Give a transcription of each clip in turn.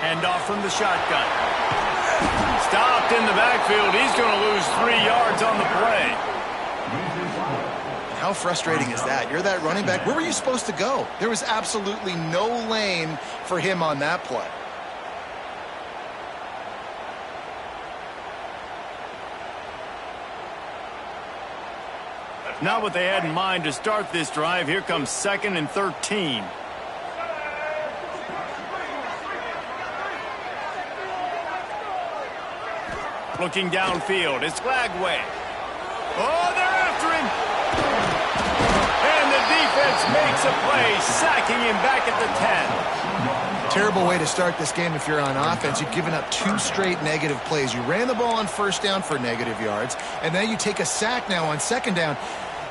Hand off from the shotgun. Stopped in the backfield. He's going to lose 3 yards on the play. How frustrating is that? You're that running back. Where were you supposed to go? There was absolutely no lane for him on that play. Not what they had in mind to start this drive. Here comes 2nd and 13. Looking downfield, it's Lagway. Oh, they're after him. And the defense makes a play, sacking him back at the 10. Terrible way to start this game if you're on offense. You've given up 2 straight negative plays. You ran the ball on 1st down for negative yards, and then you take a sack now on 2nd down.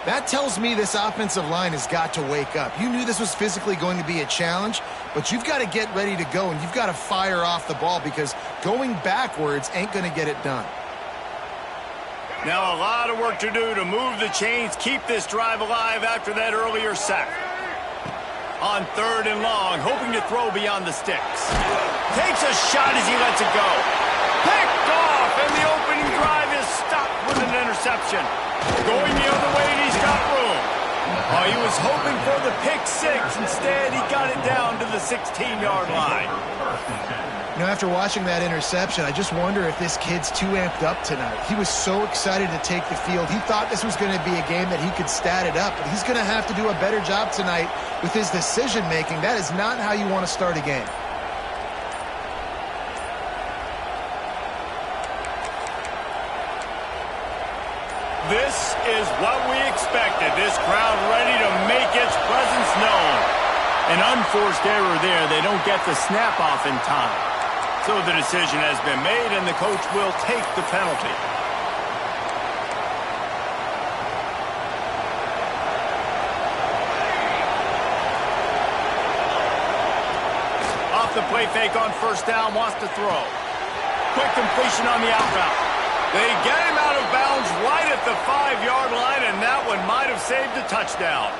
That tells me this offensive line has got to wake up. You knew this was physically going to be a challenge, but you've got to get ready to go, and you've got to fire off the ball because going backwards ain't going to get it done. Now a lot of work to do to move the chains, keep this drive alive after that earlier sack. On 3rd and long, hoping to throw beyond the sticks. Takes a shot as he lets it go. Picked off, and the opening drive is stopped with an interception. Going the other way, and he's got room. Oh, he was hoping for the pick 6. Instead, he got it down to the 16-yard line. You know, after watching that interception, I just wonder if this kid's too amped up tonight. He was so excited to take the field. He thought this was going to be a game that he could stat it up, but he's going to have to do a better job tonight with his decision-making. That is not how you want to start a game. This is what we expected. This crowd ready to make its presence known. An unforced error there. They don't get the snap off in time. So the decision has been made, and the coach will take the penalty. Off the play fake on 1st down, wants to throw. Quick completion on the out route. They get him out of bounds right at the 5-yard line, and that one might have saved a touchdown.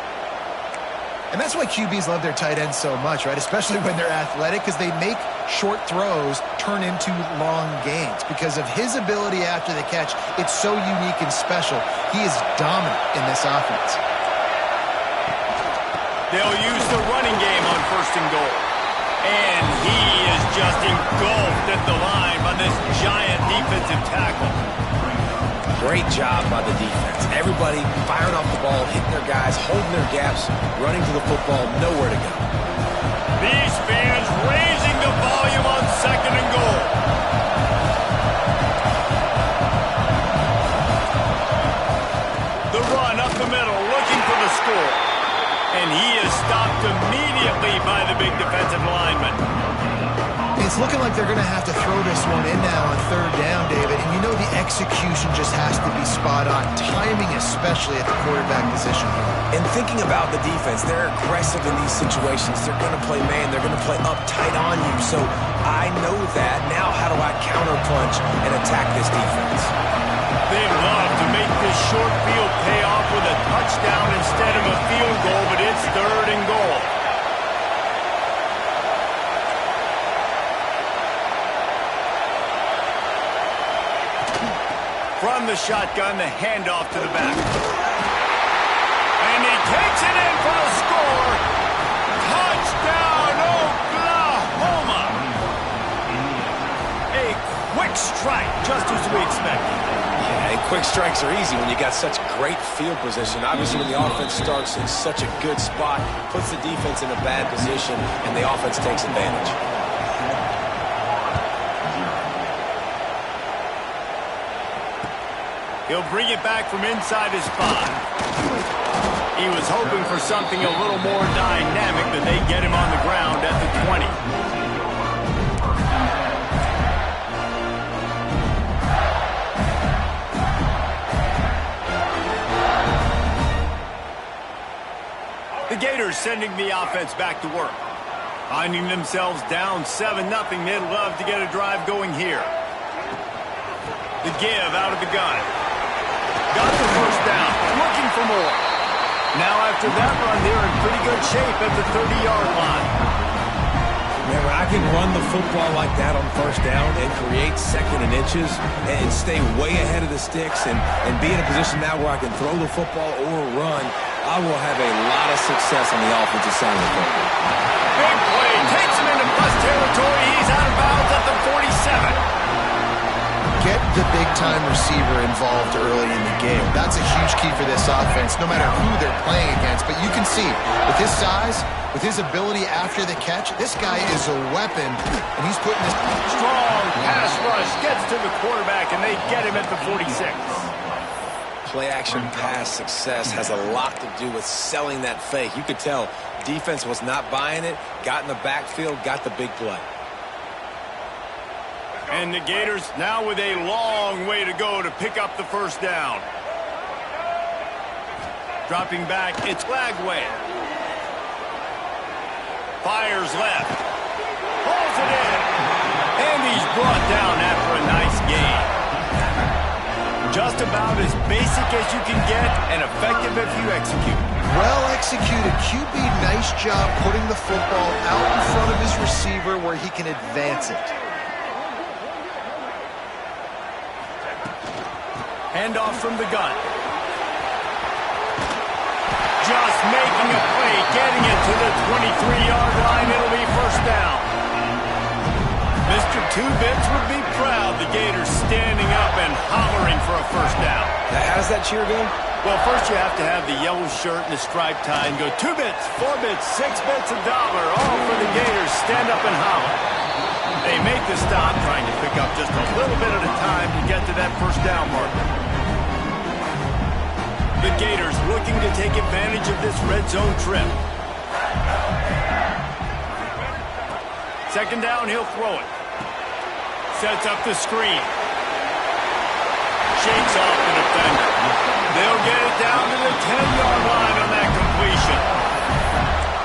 And that's why QBs love their tight ends so much, right? Especially when they're athletic, because they make short throws turn into long gains. Because of his ability after the catch, it's so unique and special. He is dominant in this offense. They'll use the running game on 1st and goal. And he is just engulfed at the line by this giant defensive tackle. Great job by the defense. Everybody firing off the ball, hitting their guys, holding their gaps, running to the football, nowhere to go. These fans raising the volume on 2nd and goal. The run up the middle, looking for the score. And he is stopped immediately by the big defensive lineman. It's looking like they're going to have to throw this one in now on 3rd down, David. And you know the execution just has to be spot on. Timing especially at the quarterback position. And thinking about the defense, they're aggressive in these situations. They're going to play man. They're going to play up tight on you. So I know that. Now how do I counterpunch and attack this defense? They'd love to make this short field pay off with a touchdown instead of a field goal, but it's 3rd and goal. From the shotgun, the handoff to the back. And he takes it in for the score. Touchdown, Oklahoma. A quick strike, just as we expected. Yeah, and quick strikes are easy when you got such great field position. Obviously, when the offense starts in such a good spot, puts the defense in a bad position, and the offense takes advantage. He'll bring it back from inside his 5. He was hoping for something a little more dynamic, but they get him on the ground at the 20. The Gators sending the offense back to work. Finding themselves down 7-0, they'd love to get a drive going here. The give out of the gun. Got the 1st down, looking for more. Now after that run, they're in pretty good shape at the 30-yard line. Man, when I can run the football like that on first down and create second and inches and stay way ahead of the sticks and be in a position now where I can throw the football or run, I will have a lot of success on the offensive side of the football. Big play. Takes him into plus territory. He's out of bounds at the 47. Get the big-time receiver involved early in the game. That's a huge key for this offense, no matter who they're playing against. But you can see, with his size, with his ability after the catch, this guy is a weapon, and he's putting this... Strong pass rush gets to the quarterback, and they get him at the 46. Play-action pass success has a lot to do with selling that fake. You could tell defense was not buying it, got in the backfield, got the big play. And the Gators now with a long way to go to pick up the first down. Dropping back, it's Lagway. Fires left. Pulls it in. And he's brought down after a nice gain. Just about as basic as you can get and effective if you execute. Well executed. QB, nice job putting the football out in front of his receiver where he can advance it. Handoff from the gun. Just making a play, getting it to the 23-yard line. It'll be first down. Mr. Two-Bits would be proud. The Gators standing up and hollering for a first down. How does that cheer go? Well, first you have to have the yellow shirt and the striped tie and go 2 bits, 4 bits, 6 bits, $1, all for the Gators. Stand up and holler. They make the stop, trying to pick up just a little bit at a time to get to that first down marker. The Gators looking to take advantage of this red zone trip. Second down, he'll throw it. Sets up the screen. Shakes off the defender. They'll get it down to the 10-yard line on that completion.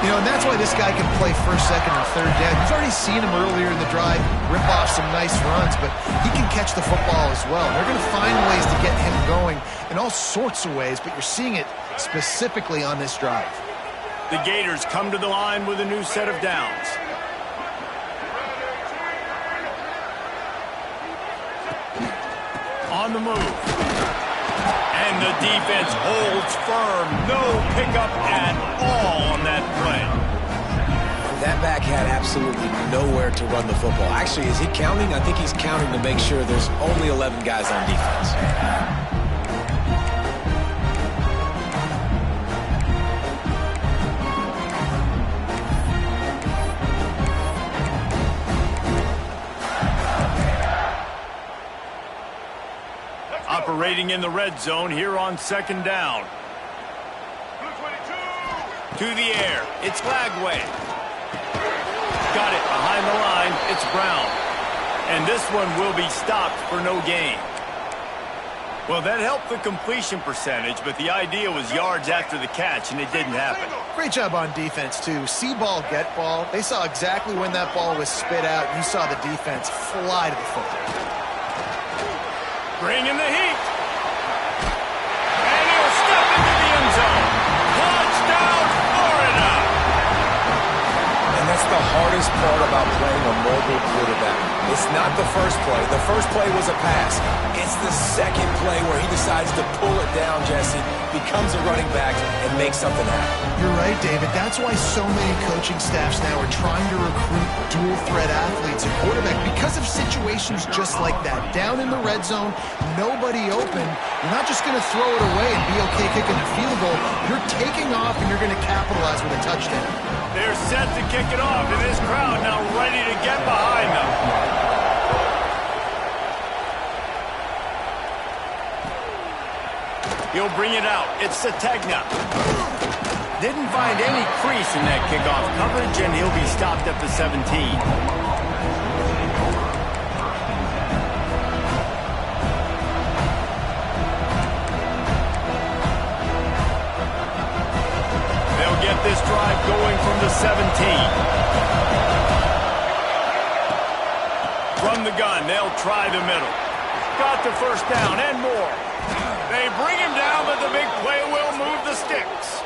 You know, and that's why this guy can play first, second, and third down. You've already seen him earlier in the drive rip off some nice runs, but he can catch the football as well. They're going to find ways to get him going in all sorts of ways, but you're seeing it specifically on this drive. The Gators come to the line with a new set of downs. On the move. And the defense holds firm. No pickup at all on that play. That back had absolutely nowhere to run the football. Actually, is he counting? I think he's counting to make sure there's only 11 guys on defense. Operating in the red zone here on second down. To the air. It's Lagway. Got it behind the line. It's Brown. And this one will be stopped for no gain. Well, that helped the completion percentage, but the idea was yards after the catch, and it didn't happen. Great job on defense, too. See ball, get ball. They saw exactly when that ball was spit out, and you saw the defense fly to the football. Bring in the heat. And he'll step into the end zone. Touchdown, Florida. And that's the hardest part about playing a mobile quarterback. It's not the first play. The first play was a pass. It's the second play where he decides to pull it down, Jesse, becomes a running back, and makes something happen. You're right, David. That's why so many coaching staffs now are trying to recruit dual-threat athletes at quarterback because of situations just like that. Down in the red zone, nobody open. You're not just going to throw it away and be okay kicking a field goal. You're taking off, and you're going to capitalize with a touchdown. They're set to kick it off, and this crowd now ready to get behind them. He'll bring it out. It's Sategna. Didn't find any crease in that kickoff coverage, and he'll be stopped at the 17. They'll get this drive going from the 17. From the gun, they'll try the middle. Got the first down and more. They bring him down, but the big play will move the sticks.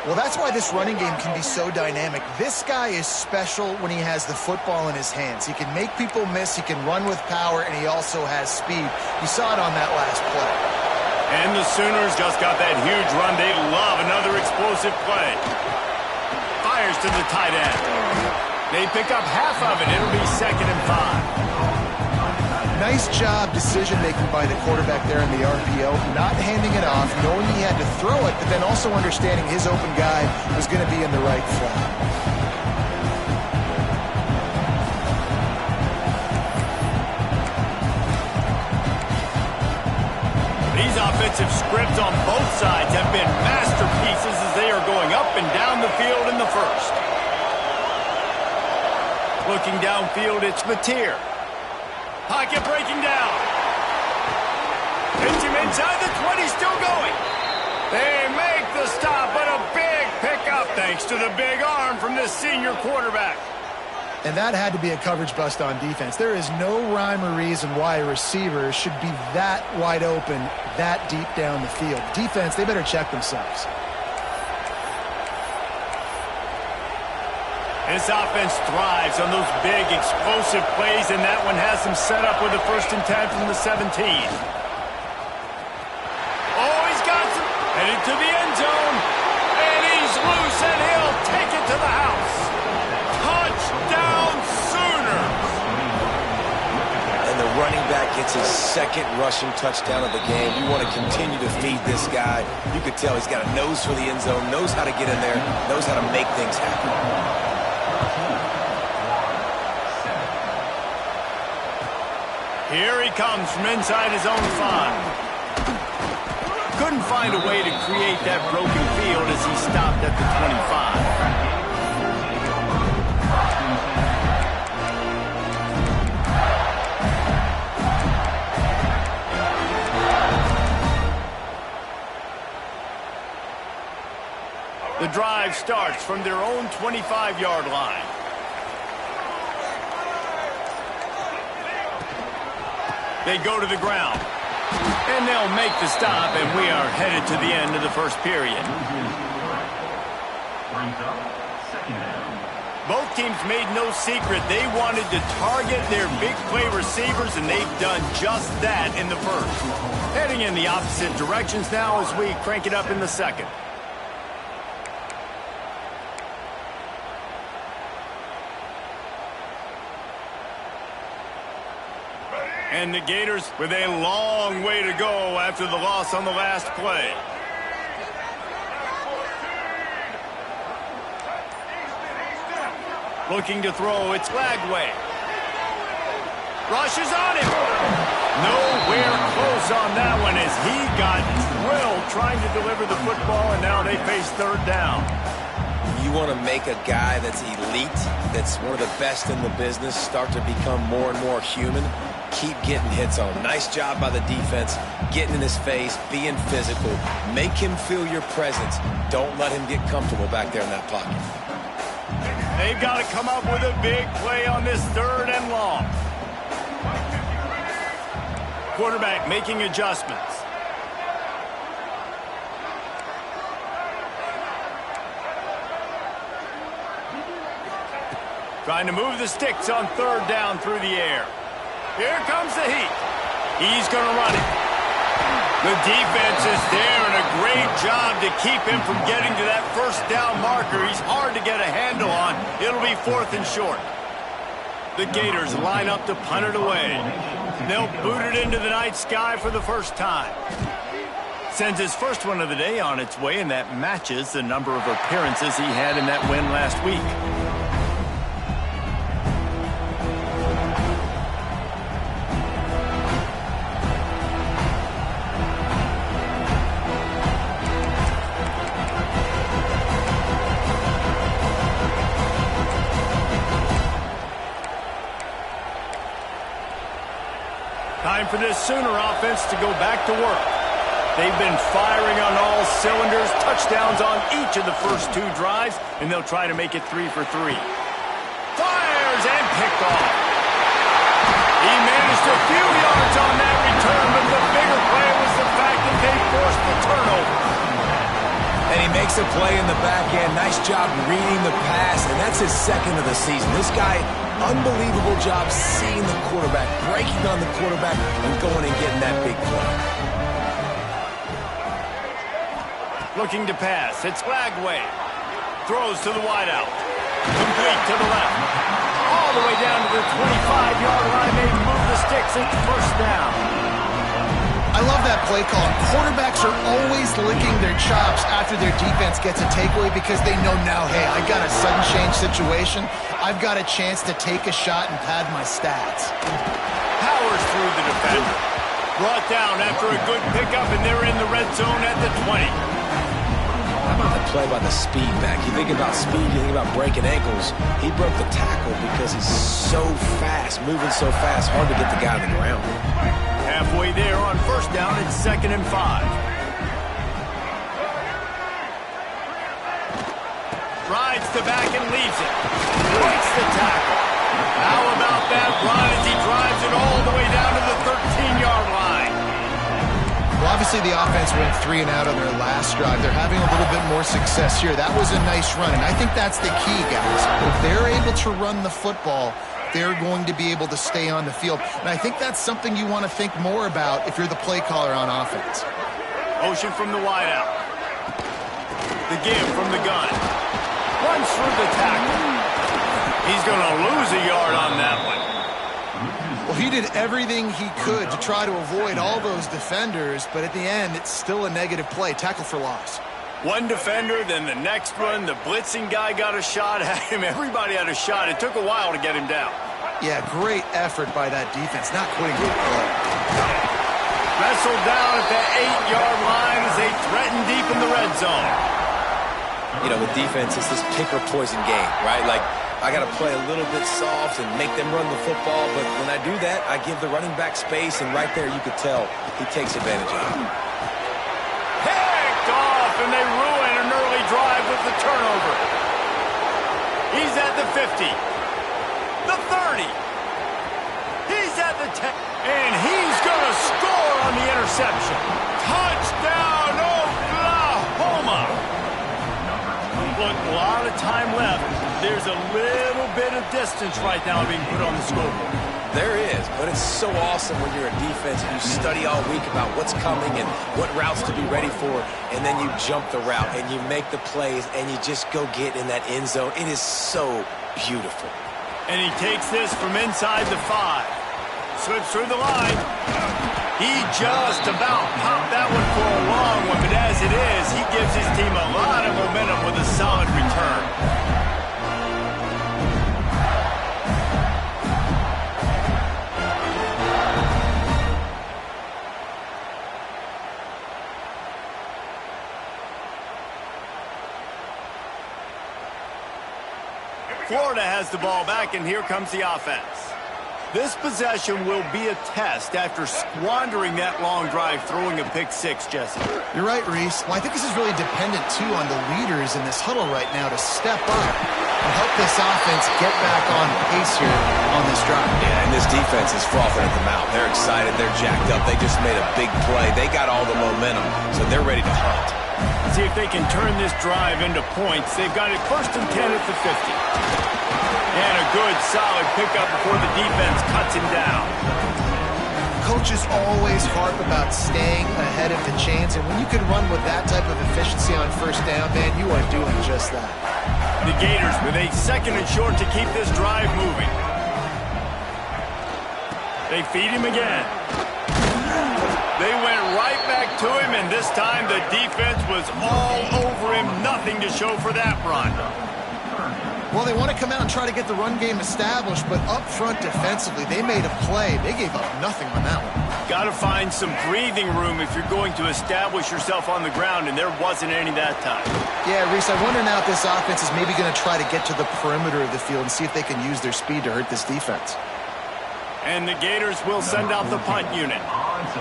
Well, that's why this running game can be so dynamic. This guy is special when he has the football in his hands. He can make people miss, he can run with power, and he also has speed. You saw it on that last play. And the Sooners just got that huge run. They love another explosive play. Fires to the tight end. They pick up half of it. It'll be 2nd and 5. Nice job decision-making by the quarterback there in the RPO, not handing it off, knowing he had to throw it, but then also understanding his open guy was going to be in the right flat. These offensive scripts on both sides have been masterpieces as they are going up and down the field in the first. Looking downfield, it's Mateer. Pocket breaking down. Hits him inside the 20, still going. They make the stop, but a big pickup thanks to the big arm from this senior quarterback. And that had to be a coverage bust on defense. There is no rhyme or reason why a receiver should be that wide open, that deep down the field. Defense, they better check themselves. This offense thrives on those big, explosive plays, and that one has them set up with a 1st and 10 from the 17. Oh, he's got some. Headed to the end zone. And he's loose, and he'll take it to the house. Touchdown, Sooners! And the running back gets his 2nd rushing touchdown of the game. You want to continue to feed this guy. You could tell he's got a nose for the end zone, knows how to get in there, knows how to make things happen. Here he comes from inside his own 5. Couldn't find a way to create that broken field as he stopped at the 25. The drive starts from their own 25-yard line. They go to the ground, and they'll make the stop, and we are headed to the end of the first period. Both teams made no secret they wanted to target their big play receivers, and they've done just that in the first. Heading in the opposite directions now as we crank it up in the second. And the Gators with a long way to go after the loss on the last play. Looking to throw, it's Lagway. Rushes on him. Nowhere close on that one as he got drilled trying to deliver the football, and now they face 3rd down. You want to make a guy that's elite, that's one of the best in the business, start to become more and more human. Keep getting hits on him. Nice job by the defense, getting in his face, being physical. Make him feel your presence. Don't let him get comfortable back there in that pocket. They've got to come up with a big play on this 3rd and long. Quarterback making adjustments. Trying to move the sticks on 3rd down through the air. Here comes the heat. He's going to run it. The defense is there, and a great job to keep him from getting to that 1st down marker. He's hard to get a handle on. It'll be 4th and short. The Gators line up to punt it away. They'll boot it into the night sky for the first time. Sends his first one of the day on its way, and that matches the number of appearances he had in that win last week. Time for this Sooner offense to go back to work. They've been firing on all cylinders, touchdowns on each of the first 2 drives, and they'll try to make it 3 for 3. Fires and picked off. He managed a few yards on that return, but the bigger play was the fact that they forced the turnover. And he makes a play in the back end. Nice job reading the pass, and that's his second of the season. This guy, unbelievable job seeing the quarterback, breaking on the quarterback, and going and getting that big play. Looking to pass. It's Lagway. Throws to the wideout. Complete to the left. All the way down to the 25-yard line. They move the sticks into first down. I love that play call. Quarterbacks are always licking their chops after their defense gets a takeaway because they know now, hey, I got a sudden change situation. I've got a chance to take a shot and pad my stats. Powers through the defender. Brought down after a good pickup, and they're in the red zone at the 20. How about the play by the speed back? You think about speed, you think about breaking ankles. He broke the tackle because he's so fast, moving so fast, hard to get the guy on the ground. Halfway there on first down, it's 2nd and 5. Rides the back and leaves it. Breaks the tackle. How about that run as he drives it all the way down to the 13-yard line? Well, obviously the offense went 3 and out on their last drive. They're having a little bit more success here. That was a nice run, and I think that's the key, guys. If they're able to run the football, they're going to be able to stay on the field. And I think that's something you want to think more about if you're the play caller on offense. Motion from the wideout. The give from the gun. Runs through the tackle. He's going to lose a yard on that one. Well, he did everything he could to try to avoid all those defenders, but at the end, it's still a negative play. Tackle for loss. One defender, then the next one. The blitzing guy got a shot at him. Everybody had a shot. It took a while to get him down. Yeah, great effort by that defense. Not quitting good play. Wrestled down at the 8-yard line as they threaten deep in the red zone. You know, with defense, it's this pick or poison game, right? Like, I got to play a little bit soft and make them run the football, but when I do that, I give the running back space, and right there you could tell he takes advantage of it. Picked off, and they ruin an early drive with the turnover. He's at the 50, the 30. He's at the 10, and he's going to score on the interception. Touchdown, Oklahoma! Look, a lot of time left. There's a little bit of distance right now being put on the scoreboard. There is, but it's so awesome when you're a defense and you study all week about what's coming and what routes to be ready for, and then you jump the route and you make the plays and you just go get in that end zone. It is so beautiful. And he takes this from inside the 5. Slips through the line. He just about popped that one for a long one, but as it is, he gives his team a lot of momentum with a solid return. Florida has the ball back, and here comes the offense. This possession will be a test after squandering that long drive, throwing a pick 6, Jesse. You're right, Reese. Well, I think this is really dependent, too, on the leaders in this huddle right now to step up and help this offense get back on pace here on this drive. Yeah, and this defense is frothing at the mouth. They're excited. They're jacked up. They just made a big play. They got all the momentum, so they're ready to hunt. See if they can turn this drive into points. They've got it 1st and 10 at the 50. And a good, solid pickup before the defense cuts him down. Coaches always harp about staying ahead of the chains, and when you can run with that type of efficiency on first down, man, you are doing just that. The Gators with a 2nd and short to keep this drive moving. They feed him again. They went right back to him, and this time the defense was all over him. Nothing to show for that run. Well, they want to come out and try to get the run game established, but up front defensively, they made a play. They gave up nothing on that one. Got to find some breathing room if you're going to establish yourself on the ground, and there wasn't any that time. Yeah, Reese, I wonder now if this offense is maybe going to try to get to the perimeter of the field and see if they can use their speed to hurt this defense. And the Gators will send out the punt unit.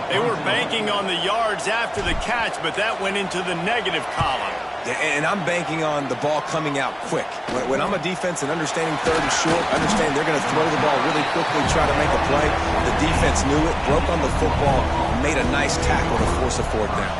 They were banking on the yards after the catch, but that went into the negative column. Yeah, and I'm banking on the ball coming out quick. When I'm a defense and understanding 3rd and short, understand they're going to throw the ball really quickly, try to make a play. The defense knew it, broke on the football, made a nice tackle to force a 4th down.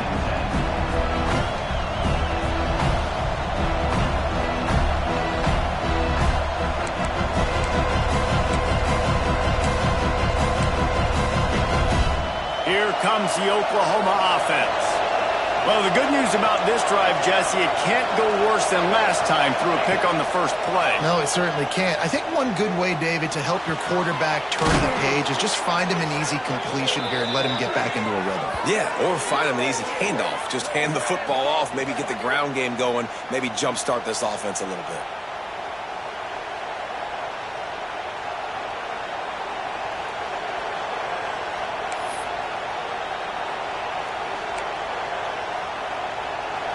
comes the Oklahoma offense. Well, the good news about this drive, Jesse, it can't go worse than last time through a pick on the first play. No, it certainly can't. I think one good way, David, to help your quarterback turn the page is just find him an easy completion here and let him get back into a rhythm. Yeah, or find him an easy handoff. Just hand the football off, maybe get the ground game going, maybe jumpstart this offense a little bit.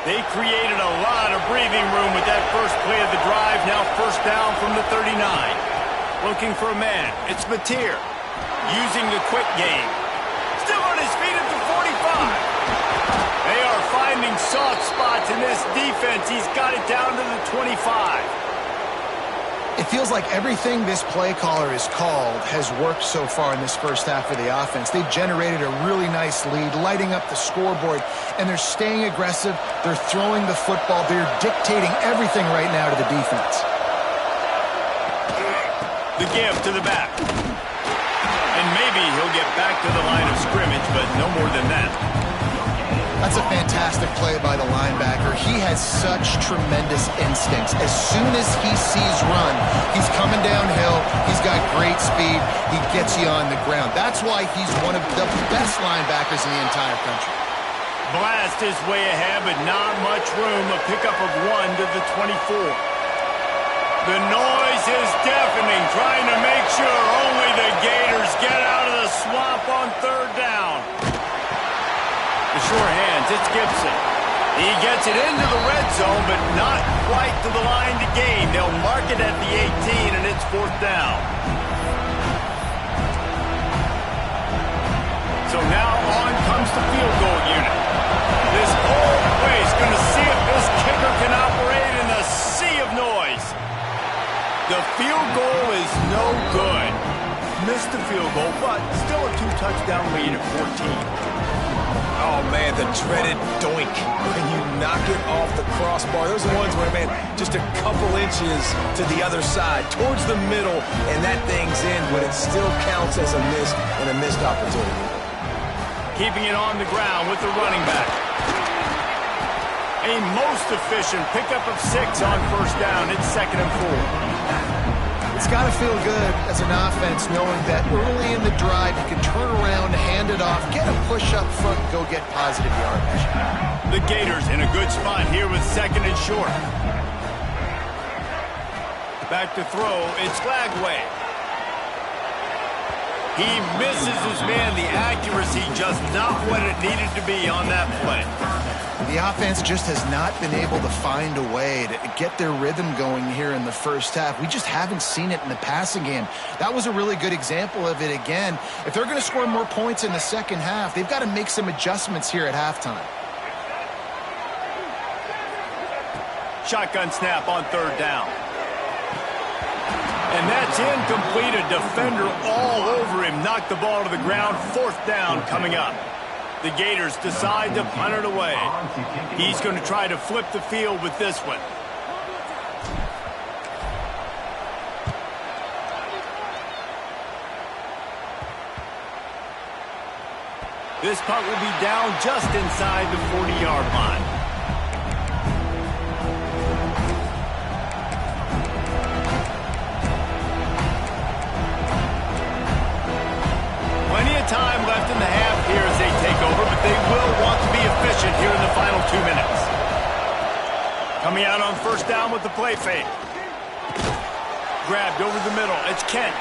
They created a lot of breathing room with that first play of the drive. Now first down from the 39. Looking for a man. It's Mateer. Using the quick game. Still on his feet at the 45. They are finding soft spots in this defense. He's got it down to the 25. It feels like everything this play caller has called has worked so far in this first half of the offense. They've generated a really nice lead, lighting up the scoreboard, and they're staying aggressive. They're throwing the football. They're dictating everything right now to the defense. The give to the back. And maybe he'll get back to the line of scrimmage, but no more than that. That's a fantastic play by the linebacker. He has such tremendous instincts. As soon as he sees run, he's coming downhill. He's got great speed. He gets you on the ground. That's why he's one of the best linebackers in the entire country. Blast is way ahead, but not much room. A pickup of 1 to the 24. The noise is deafening, trying to make sure only the Gators get out of the swamp on third down. The sure hands, it's Gibson. He gets it into the red zone, but not quite to the line to gain. They'll mark it at the 18, and it's fourth down. So now on comes the field goal unit. This whole place going to see if this kicker can operate in the sea of noise. The field goal is no good. Missed the field goal, but still a 2-touchdown lead at 14. Oh, man, the dreaded doink. When you knock it off the crossbar, those are ones where, man, just a couple inches to the other side, towards the middle, and that thing's in, but it still counts as a miss and a missed opportunity. Keeping it on the ground with the running back. A most efficient pickup of 6 on first down. It's 2nd and 4. It's got to feel good as an offense knowing that early in the drive you can turn around, hand it off, get a push up front, and go get positive yardage. The Gators in a good spot here with 2nd and short. Back to throw, it's Lagway. He misses his man. The accuracy just not what it needed to be on that play. The offense just has not been able to find a way to get their rhythm going here in the first half. We just haven't seen it in the passing game. That was a really good example of it again. If they're going to score more points in the second half, they've got to make some adjustments here at halftime. Shotgun snap on third down. And that's incomplete. A defender all over him. Knocked the ball to the ground. Fourth down coming up. The Gators decide to punt it away. He's going to try to flip the field with this one. This punt will be down just inside the 40-yard line. Plenty of time left in the half here as they take over, but they will want to be efficient here in the final 2 minutes. Coming out on first down with the play fake. Grabbed over the middle. It's Kent.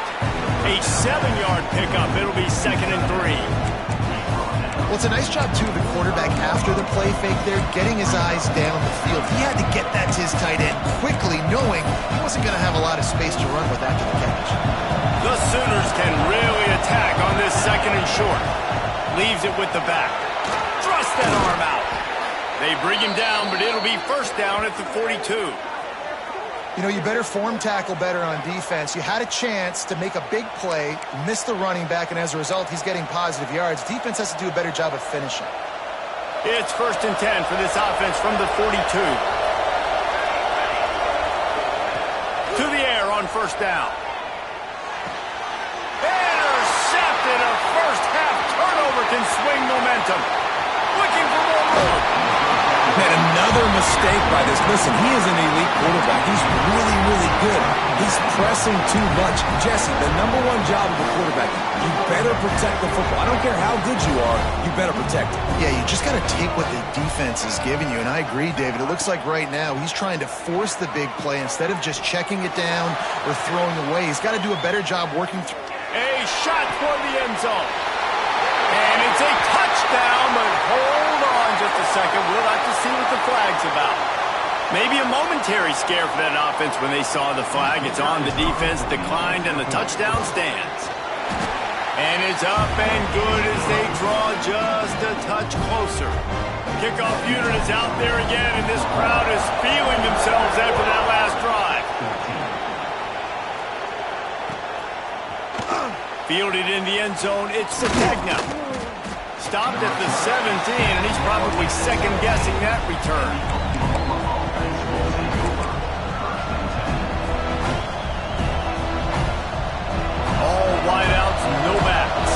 A 7-yard pickup. It'll be 2nd and 3. Well, it's a nice job, too, of the quarterback after the play fake there, getting his eyes down the field. He had to get that to his tight end quickly, knowing he wasn't going to have a lot of space to run with after the catch. The Sooners can really attack on this 2nd and short. Leaves it with the back. Thrust that arm out. They bring him down, but it'll be first down at the 42. You know, you better form tackle better on defense. You had a chance to make a big play, miss the running back, and as a result, he's getting positive yards. Defense has to do a better job of finishing. It's 1st and 10 for this offense from the 42. To the air on first down. Intercepted, a first-half turnover can swing momentum. Looking for more room. And another mistake by this. Listen, he is an elite quarterback. He's really, really good. He's pressing too much. Jesse, the #1 job of a quarterback, you better protect the football. I don't care how good you are, you better protect it. Yeah, you just got to take what the defense is giving you, and I agree, David. It looks like right now he's trying to force the big play instead of just checking it down or throwing away. He's got to do a better job working through. A shot toward the end zone. And it's a touchdown, but hold on just a second. We'll have to see what the flag's about. Maybe a momentary scare for that offense when they saw the flag. It's on, the defense declined, and the touchdown stands. And it's up and good as they draw just a touch closer. Kickoff unit is out there again, and this crowd is feeling themselves after that last drive. Fielded in the end zone, it's Sategna. Stopped at the 17, and he's probably second-guessing that return. All wideouts, no backs.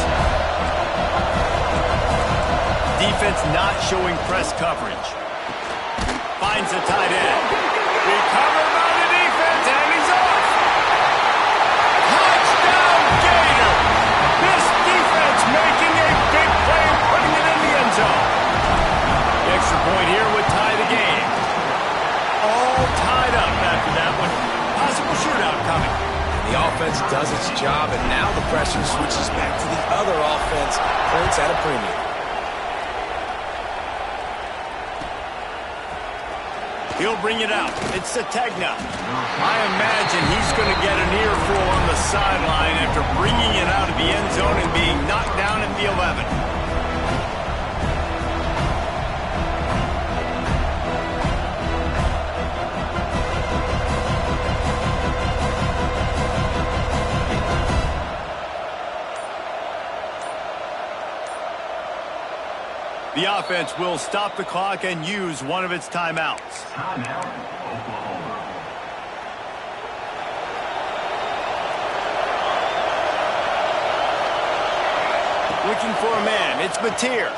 Defense not showing press coverage. Finds a tight end. Recovered by the defense, and he's off. Touchdown, Gator. This defense making a big play, putting it in the end zone. The extra point here would tie the game. All tied up after that one. Possible shootout coming. The offense does its job, and now the pressure switches back to the other offense. Points at a premium. He'll bring it out. It's Sategna. I imagine he's going to get an earful on the sideline after bringing it out of the end zone and being knocked down at the 11. The offense will stop the clock and use one of its timeouts. Timeout, Oklahoma. Looking for a man. It's Mateer.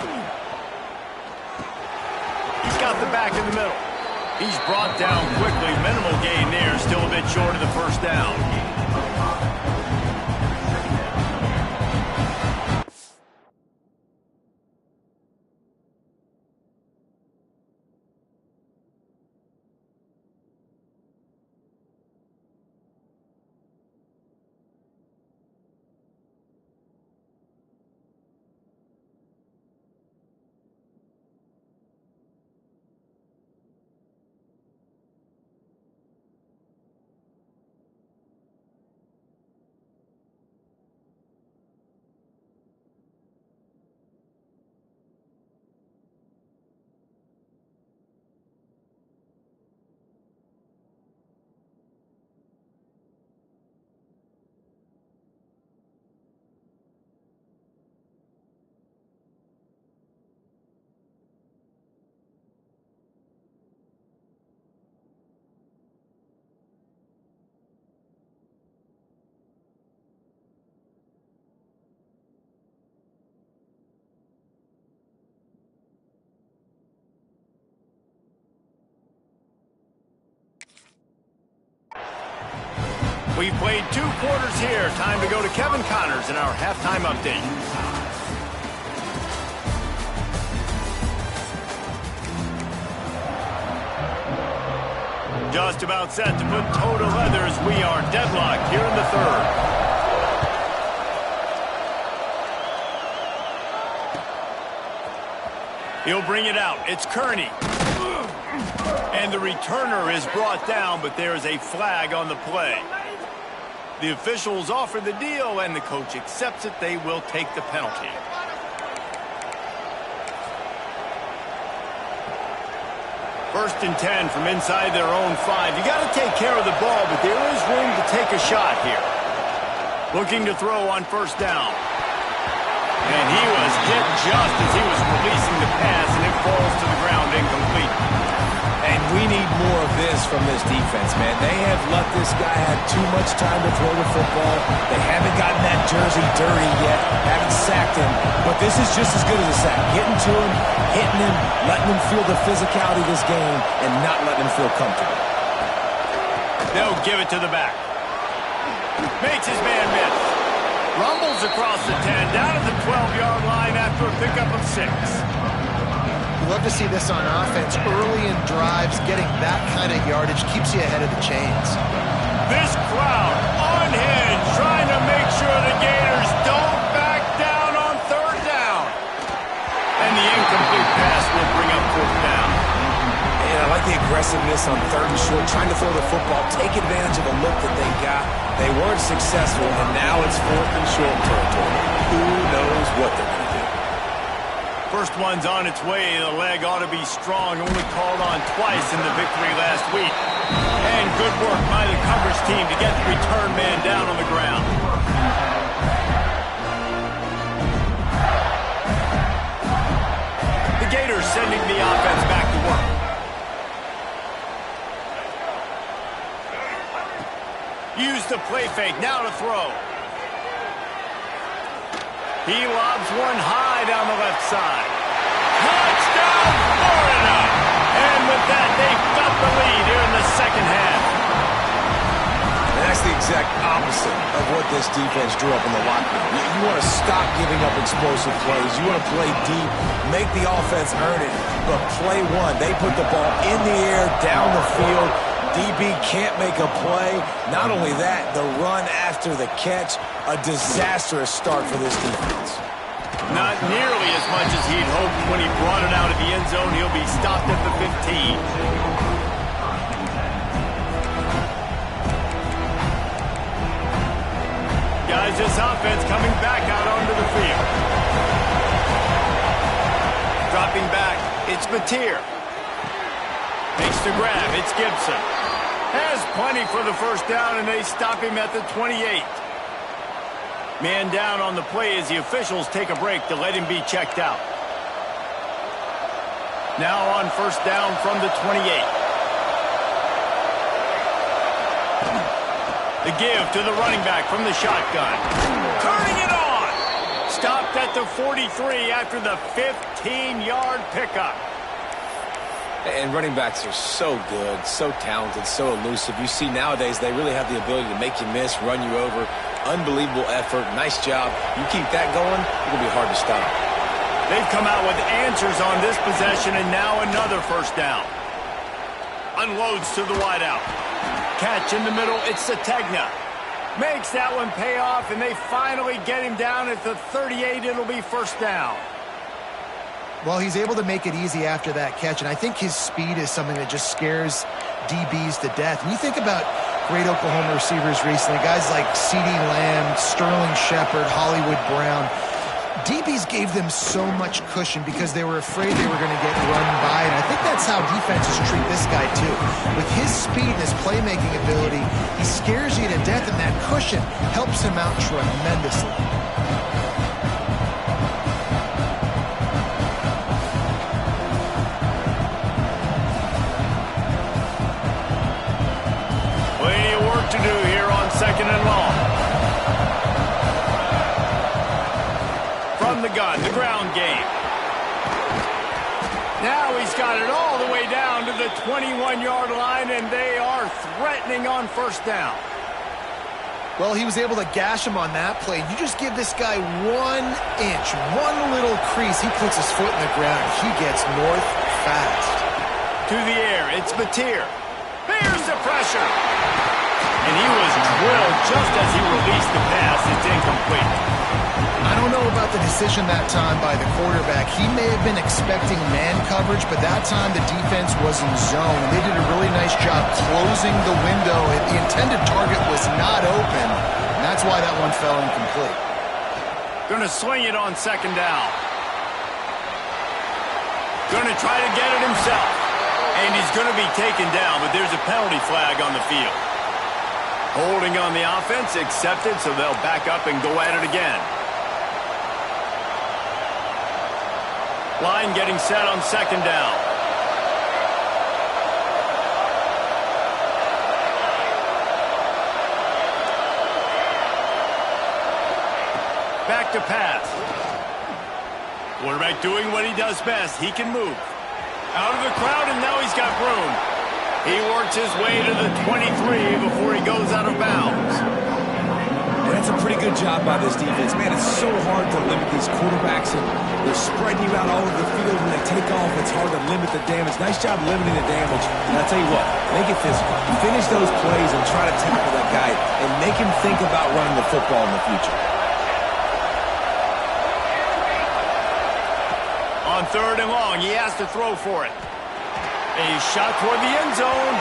He's got the back in the middle. He's brought down quickly. Minimal gain there. Still a bit short of the first down. We've played 2 quarters here. Time to go to Kevin Connors in our halftime update. Just about set to put toe to leather as we are deadlocked here in the third. He'll bring it out. It's Kearney. And the returner is brought down, but there is a flag on the play. The officials offer the deal, and the coach accepts it. They will take the penalty. First and 10 from inside their own 5. You got to take care of the ball, but there is room to take a shot here. Looking to throw on first down. And he was hit just as he was releasing the pass, and it falls to the ground incomplete. And we need more of this from this defense, man. They have let this guy have too much time to throw the football. They haven't gotten that jersey dirty yet, haven't sacked him. But this is just as good as a sack. Getting to him, hitting him, letting him feel the physicality of this game, and not letting him feel comfortable. They'll give it to the back. Makes his man miss. Rumbles across the 10, down to the 12-yard line after a pickup of 6. Love to see this on offense. Early in drives, getting that kind of yardage keeps you ahead of the chains. This crowd unhinged, trying to make sure the Gators don't back down on 3rd down. And the incomplete pass will bring up 4th down. And I like the aggressiveness on 3rd and short, trying to throw the football, take advantage of a look that they got. They weren't successful, and now it's 4th and short territory. Who knows what they're going to do? First one's on its way. The leg ought to be strong. Only called on twice in the victory last week. And good work by the coverage team to get the return man down on the ground. The Gators sending the offense back to work. Use the play fake. Now to throw. He lobs one high down the left side. Touchdown, Florida! And with that, they've got the lead here in the second half. And that's the exact opposite of what this defense drew up in the locker room. You want to stop giving up explosive plays. You want to play deep, make the offense earn it. But play one, they put the ball in the air, down the field. DB can't make a play. Not only that, the run after the catch, a disastrous start for this defense. Not nearly as much as he'd hoped when he brought it out of the end zone. He'll be stopped at the 15. Guys, this offense coming back out onto the field. Dropping back, it's Mateer. Makes the grab, it's Gibson. Has plenty for the first down, and they stop him at the 28. Man down on the play as the officials take a break to let him be checked out. Now on first down from the 28. The give to the running back from the shotgun. Turning it on. Stopped at the 43 after the 15-yard pickup. And running backs are so good, so talented, so elusive. You see nowadays they really have the ability to make you miss, run you over. Unbelievable effort. Nice job. You keep that going, it'll be hard to stop. They've come out with answers on this possession, and now another first down. Unloads to the wideout. Catch in the middle, it's Sategna. Makes that one pay off, and they finally get him down at the 38. It'll be first down. Well, he's able to make it easy after that catch, and I think his speed is something that just scares DBs to death. And you think about great Oklahoma receivers recently, guys like CeeDee Lamb, Sterling Shepard, Hollywood Brown. DBs gave them so much cushion because they were afraid they were going to get run by, and I think that's how defenses treat this guy too. With his speed and his playmaking ability, he scares you to death, and that cushion helps him out tremendously. To do here on second and long. From the gun, the ground game. Now he's got it all the way down to the 21-yard line, and they are threatening on first down. Well, he was able to gash him on that play. You just give this guy 1 inch, one little crease, he puts his foot in the ground, he gets north fast. To the air, it's Mateer. Bears the pressure. And he was drilled just as he released the pass. It's incomplete. I don't know about the decision that time by the quarterback. He may have been expecting man coverage, but that time the defense was in zone. They did a really nice job closing the window. The intended target was not open. And that's why that one fell incomplete. Going to swing it on second down. Going to try to get it himself. And he's going to be taken down, but there's a penalty flag on the field. Holding on the offense, accepted, so they'll back up and go at it again. Line getting set on second down. Back to pass. Quarterback doing what he does best. He can move. Out of the crowd, and now he's got room. He works his way to the 23 before he goes out of bounds. That's a pretty good job by this defense. Man, it's so hard to limit these quarterbacks, and they're spreading you out all over the field. When they take off, it's hard to limit the damage. Nice job limiting the damage. And I'll tell you what, make it physical. Finish those plays and try to tackle that guy and make him think about running the football in the future. On 3rd and long, he has to throw for it. A shot toward the end zone.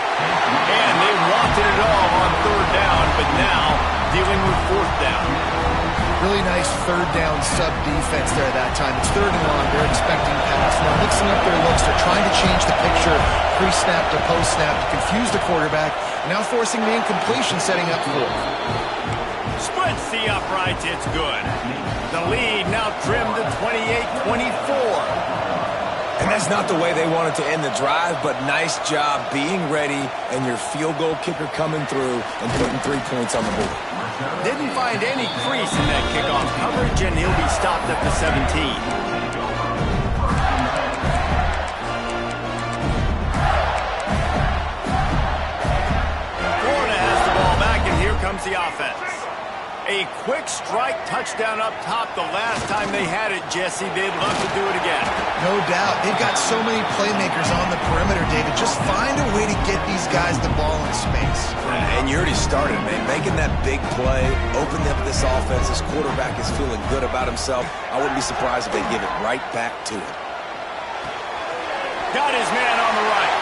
And they wanted it all on 3rd down, but now dealing with 4th down. Really nice 3rd down sub defense there that time. It's 3rd and long. They're expecting pass. They're mixing up their looks. They're trying to change the picture pre-snap to post-snap to confuse the quarterback. Now forcing the incompletion, setting up 4th. Splits the uprights. It's good. The lead now trimmed to 28-24. And that's not the way they wanted to end the drive, but nice job being ready and your field goal kicker coming through and putting 3 points on the board. Didn't find any crease in that kickoff coverage, and he'll be stopped at the 17. Florida has the ball back, and here comes the offense. A quick strike touchdown up top the last time they had it, Jesse. They'd love to do it again. No doubt. They've got so many playmakers on the perimeter, David. Just find a way to get these guys the ball in space. And you already started, man. Making that big play, opening up this offense. This quarterback is feeling good about himself. I wouldn't be surprised if they give it right back to him. Got his man on the right.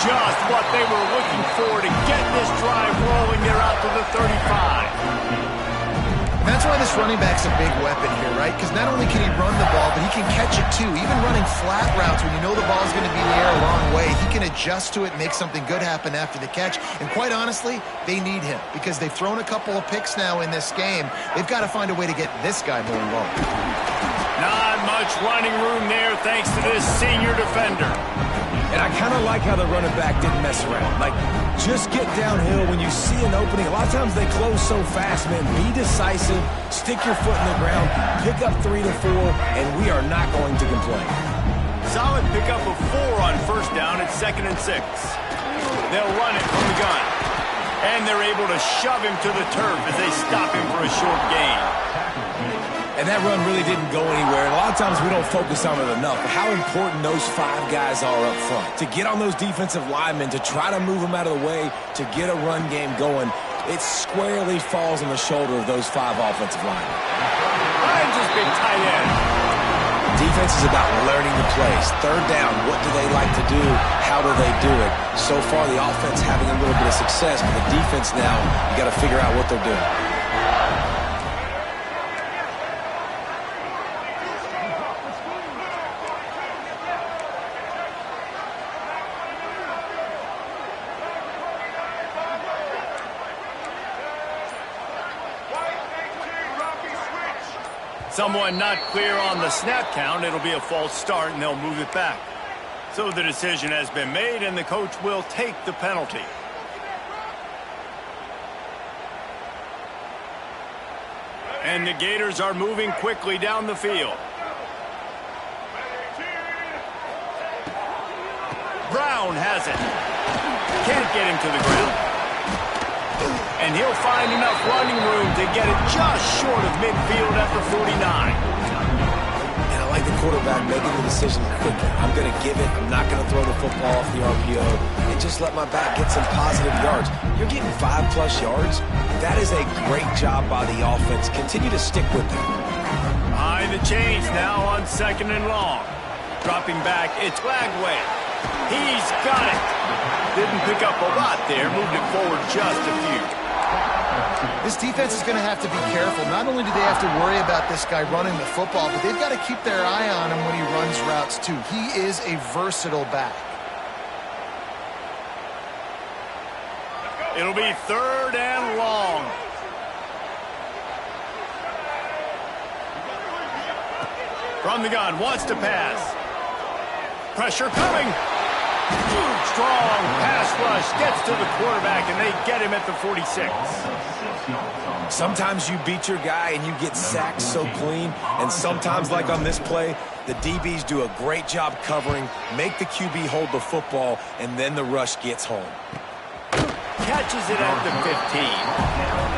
Just what they were looking for to get this drive rolling. They're out to the 35. And that's why this running back's a big weapon here, right? Because not only can he run the ball, but he can catch it too. Even running flat routes when you know the ball's going to be in the air a long way, he can adjust to it and make something good happen after the catch. And quite honestly, they need him because they've thrown a couple of picks now in this game. They've got to find a way to get this guy more involved. Not much running room there thanks to this senior defender. And I kind of like how the running back didn't mess around. Like, just get downhill when you see an opening. A lot of times they close so fast, man. Be decisive, stick your foot in the ground, pick up 3 to 4, and we are not going to complain. Solid pickup of 4 on 1st down at 2nd and 6. They'll run it from the gun. And they're able to shove him to the turf as they stop him for a short gain. And that run really didn't go anywhere. And a lot of times we don't focus on it enough. But how important those 5 guys are up front. To get on those defensive linemen, to try to move them out of the way, to get a run game going, it squarely falls on the shoulder of those 5 offensive linemen. Finds his big tight end. Defense is about learning the plays. 3rd down, what do they like to do? How do they do it? So far, the offense having a little bit of success, but the defense now, you got to figure out what they're doing. Someone not clear on the snap count. It'll be a false start, and they'll move it back. So the decision has been made, and the coach will take the penalty. And the Gators are moving quickly down the field. Brown has it. Can't get him to the ground. And he'll find enough running room to get it just short of midfield at the 49. And I like the quarterback making the decision quickly. I'm going to give it. I'm not going to throw the football off the RPO and just let my back get some positive yards. You're getting 5+ yards. That is a great job by the offense. Continue to stick with them. Behind the chains now on 2nd and long. Dropping back, it's Lagway. He's got it. Didn't pick up a lot there. Moved it forward just a few. This defense is going to have to be careful. Not only do they have to worry about this guy running the football, but they've got to keep their eye on him when he runs routes too. He is a versatile back. It'll be 3rd and long. From the gun, wants to pass. Pressure coming. Huge strong pass rush gets to the quarterback, and they get him at the 46. Sometimes you beat your guy and you get sacked so clean, and sometimes, like on this play, the DBs do a great job covering, make the QB hold the football, and then the rush gets home. Catches it at the 15,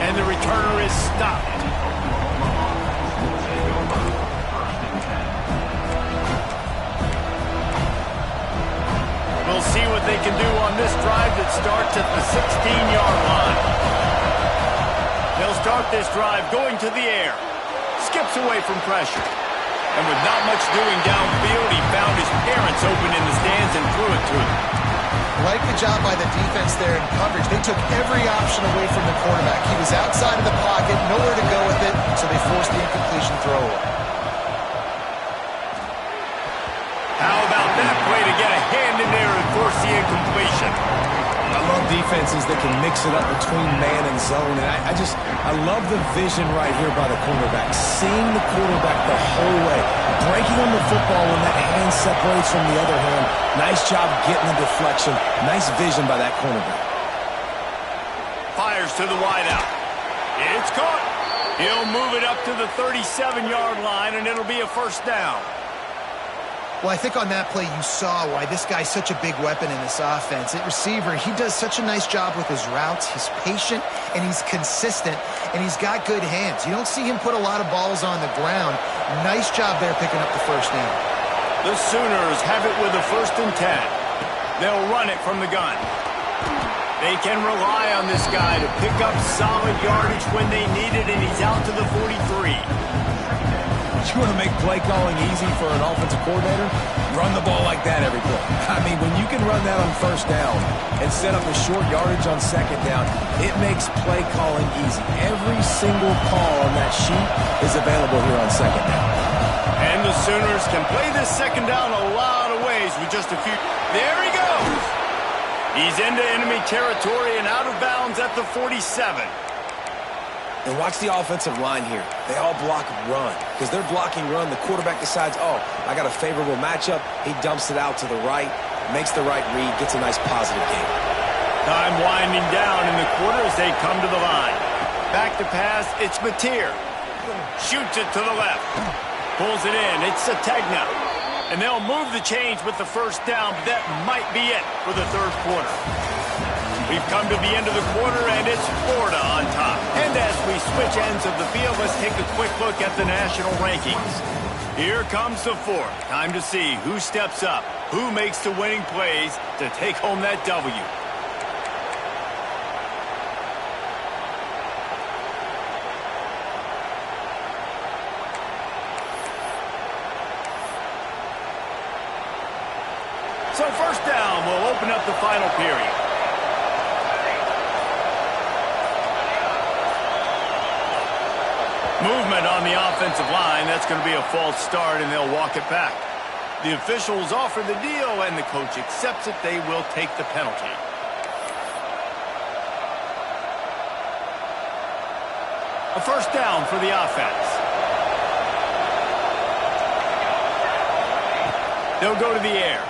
and the returner is stopped. We'll see what they can do on this drive that starts at the 16-yard line. They'll start this drive going to the air. Skips away from pressure. And with not much doing downfield, he found his parents open in the stands and threw it to him. Like the job by the defense there in coverage. They took every option away from the quarterback. He was outside of the pocket, nowhere to go with it, so they forced the incompletion throw away. How about that play to get a hand in there and force the incompletion? I love defenses that can mix it up between man and zone, and I love the vision right here by the cornerback, seeing the quarterback the whole way, breaking on the football when that hand separates from the other hand. Nice job getting the deflection. Nice vision by that cornerback. Fires to the wideout. It's caught. He'll move it up to the 37-yard line, and it'll be a first down. Well, I think on that play you saw why this guy's such a big weapon in this offense. At receiver, he does such a nice job with his routes. He's patient, and he's consistent, and he's got good hands. You don't see him put a lot of balls on the ground. Nice job there picking up the first down. The Sooners have it with a 1st and 10. They'll run it from the gun. They can rely on this guy to pick up solid yardage when they need it, and he's out to the 43. You want to make play calling easy for an offensive coordinator? Run the ball like that every play. I mean, when you can run that on first down and set up a short yardage on second down, it makes play calling easy. Every single call on that sheet is available here on second down. And the Sooners can play this second down a lot of ways with just a few. There he goes. He's into enemy territory and out of bounds at the 47. And watch the offensive line here. They all block run. Because they're blocking run, the quarterback decides, oh, I got a favorable matchup. He dumps it out to the right, makes the right read, gets a nice positive gain. Time winding down in the quarter as they come to the line. Back to pass, it's Mateer. Shoots it to the left. Pulls it in, it's Sategna. And they'll move the chains with the first down, but that might be it for the third quarter. We've come to the end of the quarter, and it's Florida on top. And as we switch ends of the field, let's take a quick look at the national rankings. Here comes the fourth. Time to see who steps up, who makes the winning plays to take home that W. So first down will open up the final period. Movement on the offensive line. That's going to be a false start, and they'll walk it back. The officials offer the deal, and the coach accepts it. They will take the penalty. A first down for the offense. They'll go to the air.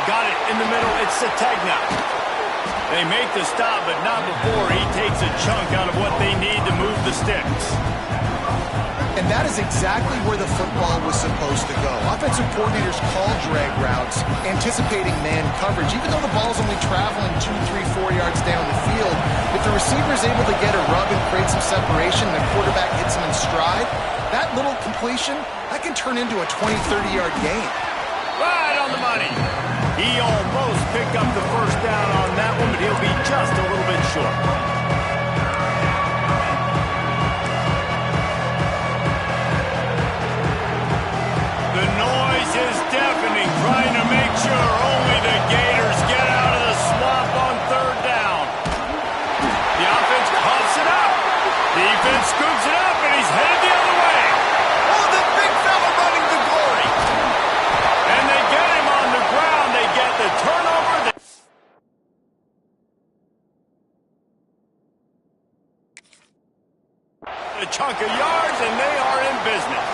Got it in the middle. It's Sategna. They make the stop, but not before he takes a chunk out of what they need to move the sticks. And that is exactly where the football was supposed to go. Offensive coordinators call drag routes, anticipating man coverage. Even though the ball's only traveling 2, 3, 4 yards down the field, if the receiver's able to get a rub and create some separation and the quarterback hits him in stride, that little completion, that can turn into a 20, 30-yard gain. Right on the money. He almost picked up the first down on that one, but he'll be just a little bit short. The noise is deafening, trying to make sure only the Gators get out of the swamp on third down. The offense coughs it up. Defense scoops it up, and he's headed the other way. Oh, the big fella running to glory. And they get him on the ground. They get the turnover. A chunk of yards, and they are in business.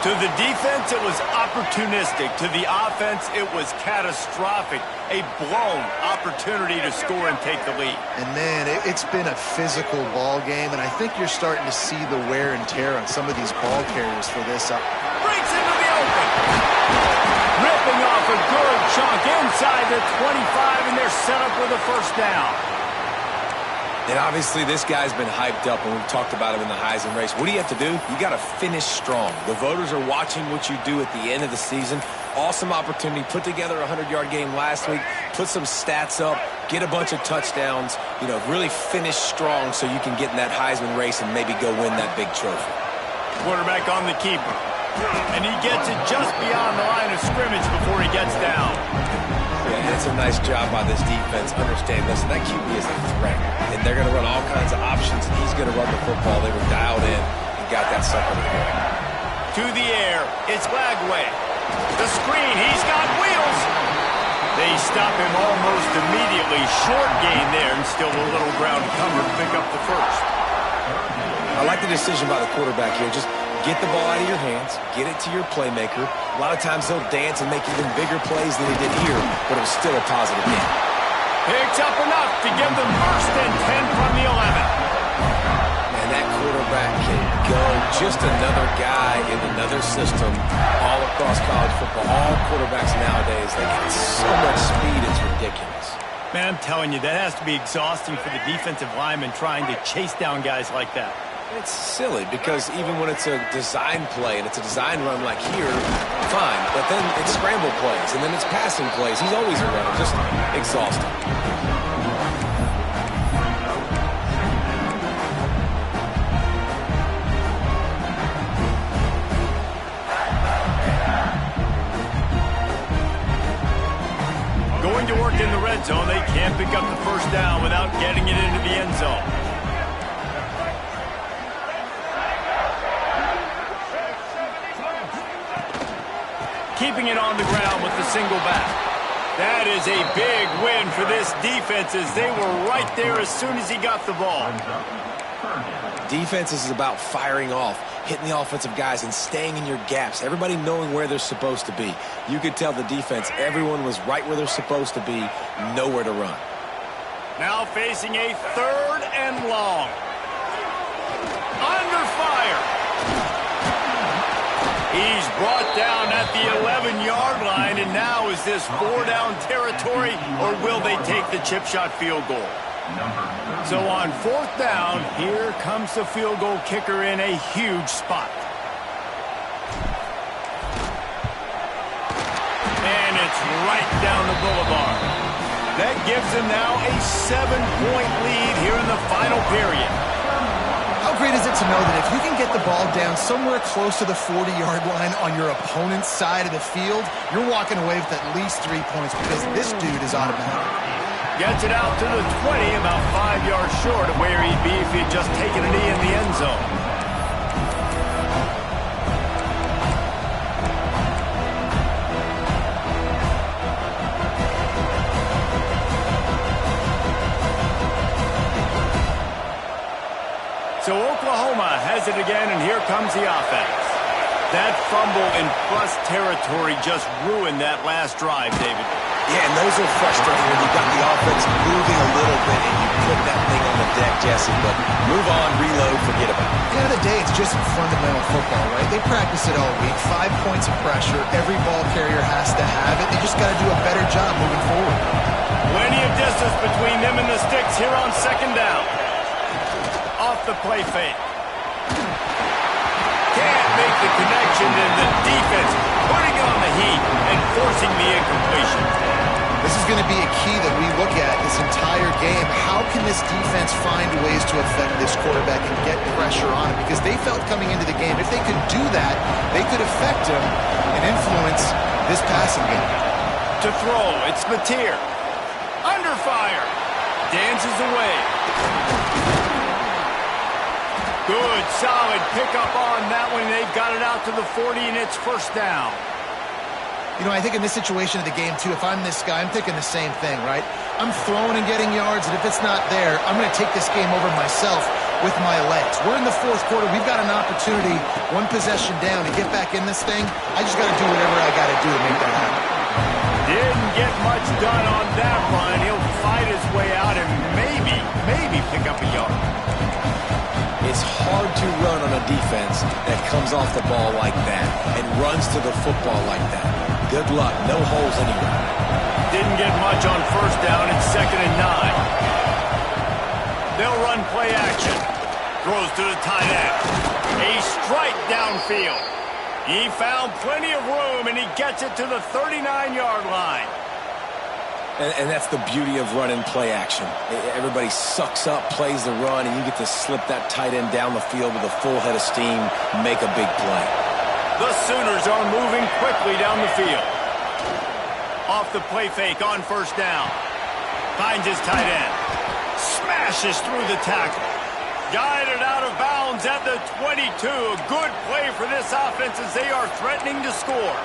To the defense, it was opportunistic. To the offense, it was catastrophic. A blown opportunity to score and take the lead. And, man, it's been a physical ball game, and I think you're starting to see the wear and tear on some of these ball carriers for this. Breaks into the open. Ripping off a good chunk inside the 25, and they're set up with a first down. And obviously this guy's been hyped up, and we've talked about him in the Heisman race. What do you have to do? You got to finish strong. The voters are watching what you do at the end of the season. Awesome opportunity. Put together a 100-yard game last week. Put some stats up. Get a bunch of touchdowns. You know, really finish strong so you can get in that Heisman race and maybe go win that big trophy. Quarterback on the keeper. And he gets it just beyond the line of scrimmage before he gets down. Yeah, that's a nice job by this defense. Understand, listen, that QB is a threat. And they're going to run all kinds of options, and he's going to run the football. They were dialed in and got that sucker to go. To the air, it's Lagway. The screen, he's got wheels. They stop him almost immediately. Short gain there, and still a little ground cover to pick up the first. I like the decision by the quarterback here. Just get the ball out of your hands, get it to your playmaker. A lot of times they'll dance and make even bigger plays than he did here, but it was still a positive game. Picks up enough to give them first and 10 from the 11. Man, that quarterback can go. Just another guy in another system all across college football. All quarterbacks nowadays, they got so much speed, it's ridiculous. Man, I'm telling you, that has to be exhausting for the defensive lineman trying to chase down guys like that. It's silly because even when it's a design play and it's a design run like here, fine. But then it's scramble plays and then it's passing plays. He's always a runner. Just exhausting. Going to work in the red zone. They can't pick up the first down without getting it into the end zone. Keeping it on the ground with the single back. That is a big win for this defense as they were right there as soon as he got the ball. Defense is about firing off, hitting the offensive guys, and staying in your gaps. Everybody knowing where they're supposed to be. You could tell the defense, everyone was right where they're supposed to be, nowhere to run. Now facing a third and long. Under fire. He's brought down at the 11-yard line, and now is this 4-down territory, or will they take the chip shot field goal? So on 4th down, here comes the field goal kicker in a huge spot. And it's right down the boulevard. That gives them now a 7-point lead here in the final period. How great is it to know that if you can get the ball down somewhere close to the 40-yard line on your opponent's side of the field, you're walking away with at least 3 points because this dude is automatic. Gets it out to the 20, about 5 yards short of where he'd be if he'd just taken a knee in the end zone. So Oklahoma has it again, and here comes the offense. That fumble in plus territory just ruined that last drive, David. Yeah, and those are frustrating when you've got the offense moving a little bit and you put that thing on the deck, Jesse. But move on, reload, forget about it. At the end of the day, it's just fundamental football, right? They practice it all week. 5 points of pressure. Every ball carrier has to have it. They just got to do a better job moving forward. Plenty of distance between them and the sticks here on 2nd down. Off the play fake. Can't make the connection, and the defense putting on the heat and forcing the incompletion. This is going to be a key that we look at this entire game. How can this defense find ways to affect this quarterback and get pressure on him? Because they felt coming into the game, if they could do that, they could affect him and influence this passing game. To throw, it's Mateer. Under fire. Dances away. Good, solid pickup on that one. They've got it out to the 40, and it's 1st down. You know, I think in this situation of the game, too, if I'm this guy, I'm thinking the same thing, right? I'm throwing and getting yards, and if it's not there, I'm going to take this game over myself. with my legs. We're in the fourth quarter. We've got an opportunity, one possession down, to get back in this thing. I just got to do whatever I got to do to make that happen. Didn't get much done on that run. He'll fight his way out and maybe pick up a yard. It's hard to run on a defense that comes off the ball like that and runs to the football like that. Good luck. No holes anywhere. Didn't get much on first down. It's 2nd and 9. They'll run play action. Throws to the tight end. A strike downfield. He found plenty of room, and he gets it to the 39-yard line. And that's the beauty of running play action. Everybody sucks up, plays the run, and you get to slip that tight end down the field with a full head of steam, make a big play. The Sooners are moving quickly down the field. Off the play fake on first down. Finds his tight end. Smashes through the tackle. Guided out of bounds at the 22. A good play for this offense as they are threatening to score.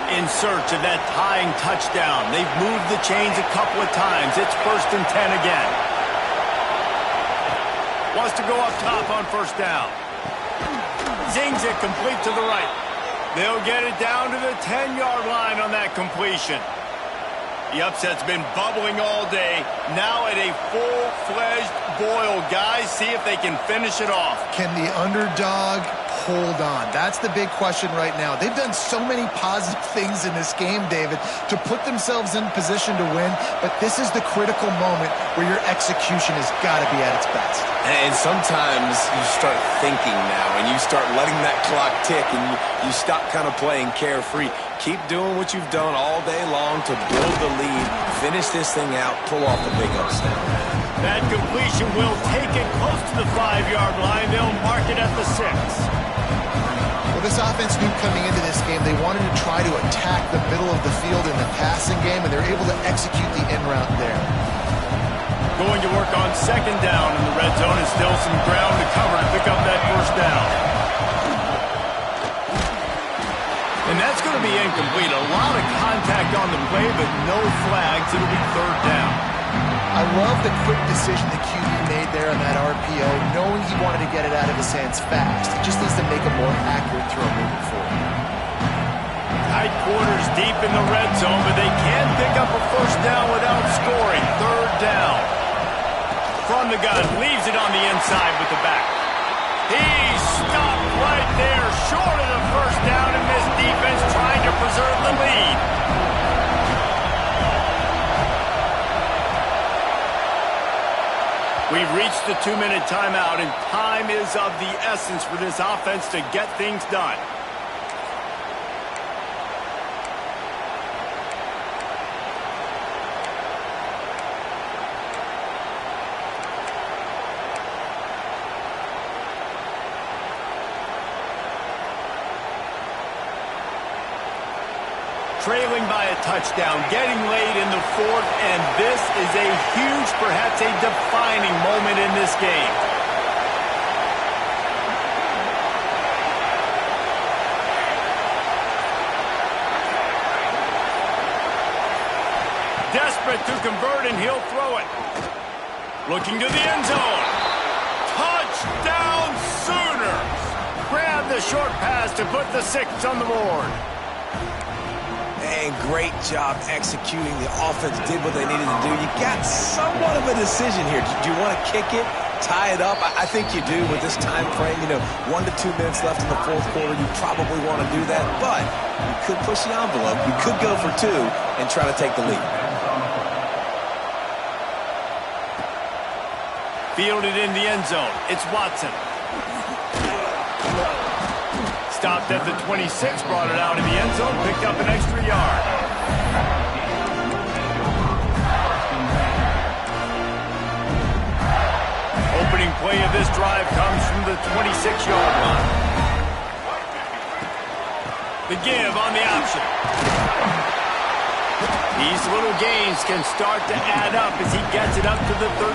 In search of that tying touchdown. They've moved the chains a couple of times. It's 1st and 10 again. Wants to go up top on first down. Zings it complete to the right. They'll get it down to the 10-yard line on that completion. The upset's been bubbling all day. Now at a full-fledged boil. Guys, see if they can finish it off. Can the underdog hold on? That's the big question right now. They've done so many positive things in this game, David, to put themselves in position to win, but this is the critical moment where your execution has got to be at its best. And sometimes you start thinking now, and you start letting that clock tick, and you stop kind of playing carefree. Keep doing what you've done all day long to build the lead, finish this thing out, pull off the big upset. That completion will take it close to the 5-yard line. They'll mark it at the 6. Well, this offense knew coming into this game they wanted to try to attack the middle of the field in the passing game, and they're able to execute the in route there. Going to work on 2nd down in the red zone, and still some ground to cover to pick up that first down. And that's going to be incomplete. A lot of contact on the play, but no flags. It'll be 3rd down. I love the quick decision the QB made there on that RPO, knowing he wanted to get it out of his hands fast. He just needs to make a more accurate throw moving forward. Tight quarters deep in the red zone, but they can't pick up a first down without scoring. 3rd down. From the gun, leaves it on the inside with the back. He stopped right there, short of the first down, and this defense trying to preserve the lead. We've reached the 2-minute timeout, and time is of the essence for this offense to get things done. Trailing by a touchdown, getting late in the 4th, and this is a huge, perhaps a defining moment in this game. Desperate to convert, and he'll throw it. Looking to the end zone. Touchdown, Sooners! Grab the short pass to put the 6 on the board. And great job executing. The offense did what they needed to do. You got somewhat of a decision here. Do you want to kick it, tie it up? I think you do with this time frame. 1 to 2 minutes left in the 4th quarter. You probably want to do that, but you could push the envelope. You could go for 2 and try to take the lead. Fielded in the end zone. It's Watson. Stopped at the 26, brought it out in the end zone, picked up an extra yard. Opening play of this drive comes from the 26-yard line. The give on the option. These little gains can start to add up as he gets it up to the 34.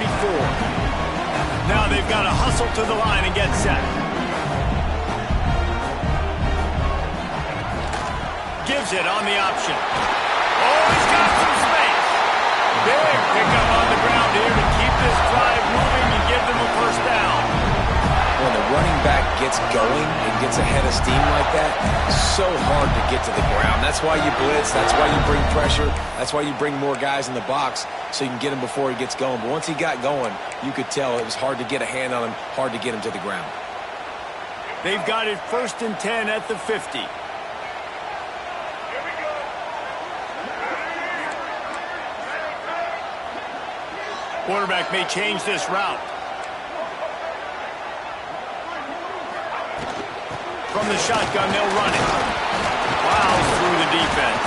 Now they've got to hustle to the line and get set. Gives it on the option. Oh, he's got some space. Big pickup on the ground here to keep this drive moving and give them a first when the running back gets going and gets ahead of steam like that, so hard to get to the ground. That's why you blitz. That's why you bring pressure. That's why you bring more guys in the box so you can get him before he gets going. But once he got going, you could tell it was hard to get a hand on him, hard to get him to the ground. They've got it 1st and 10 at the 50. Quarterback may change this route. From the shotgun, they'll run it. Plows through the defense.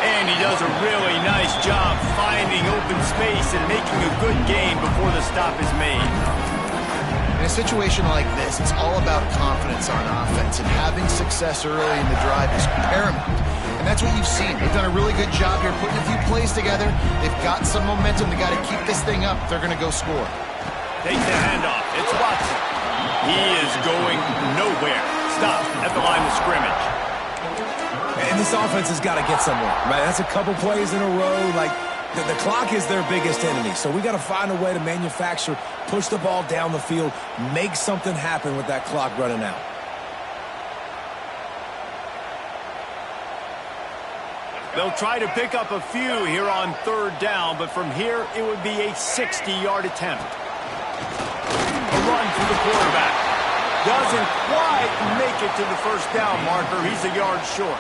And he does a really nice job finding open space and making a good gain before the stop is made. In a situation like this, it's all about confidence on offense, and having success early in the drive is paramount. And that's what you've seen. They've done a really good job here putting a few plays together. They've got some momentum. They got to keep this thing up if they're going to go score. Take the handoff. It's Watson. He is going nowhere. Stop at the line of scrimmage. And this offense has got to get somewhere, right? That's a couple plays in a row. Like, the clock is their biggest enemy. So we got to find a way to manufacture, push the ball down the field, make something happen with that clock running out. They'll try to pick up a few here on 3rd down, but from here it would be a 60-yard attempt. A run for the quarterback. Doesn't quite make it to the 1st down marker. He's a yard short.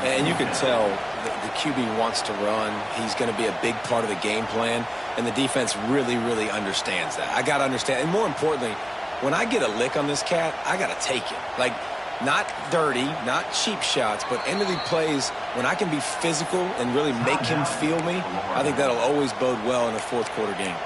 And you can tell the QB wants to run. He's going to be a big part of the game plan, and the defense really, really understands that. I got to understand, and more importantly, when I get a lick on this cat, I got to take it. Like, not dirty, not cheap shots, but end of the plays, when I can be physical and really make him feel me, I think that'll always bode well in a 4th quarter game.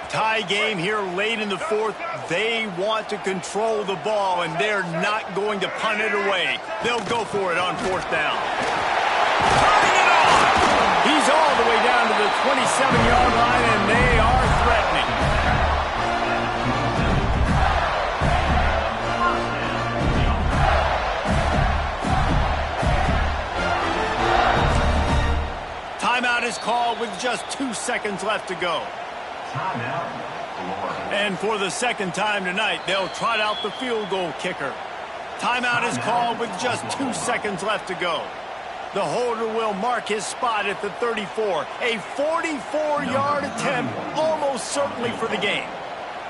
Tie game here late in the 4th. They want to control the ball, and they're not going to punt it away. They'll go for it on 4th down. Turning it on! He's all the way down to the 27-yard line, and they are threatening. Timeout is called with just 2 seconds left to go. And for the 2nd time tonight, they'll trot out the field goal kicker. Timeout is called with just 2 seconds left to go. The holder will mark his spot at the 34. A 44-yard attempt, almost certainly for the game.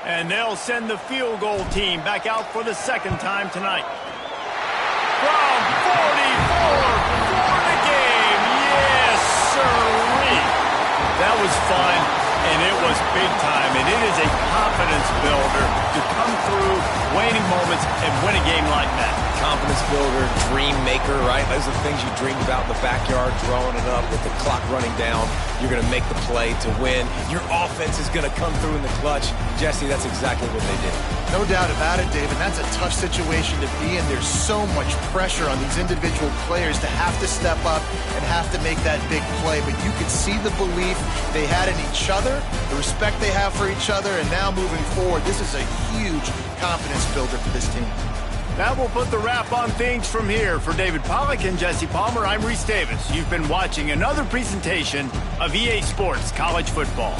And they'll send the field goal team back out for the 2nd time tonight. From 44 for the game. Yes, sirree. That was fun. And it was big time, and it is a confidence builder to come through waning moments and win a game like that. Confidence builder, dream maker, right? Those are the things you dreamed about in the backyard, drawing it up with the clock running down. You're going to make the play to win. Your offense is going to come through in the clutch. Jesse, that's exactly what they did. No doubt about it, David. That's a tough situation to be in. There's so much pressure on these individual players to have to step up and have to make that big play. But you could see the belief they had in each other, the respect they have for each other, and now moving forward, this is a huge confidence builder for this team. That will put the wrap on things from here. For David Pollack and Jesse Palmer, I'm Reese Davis. You've been watching another presentation of EA Sports College Football.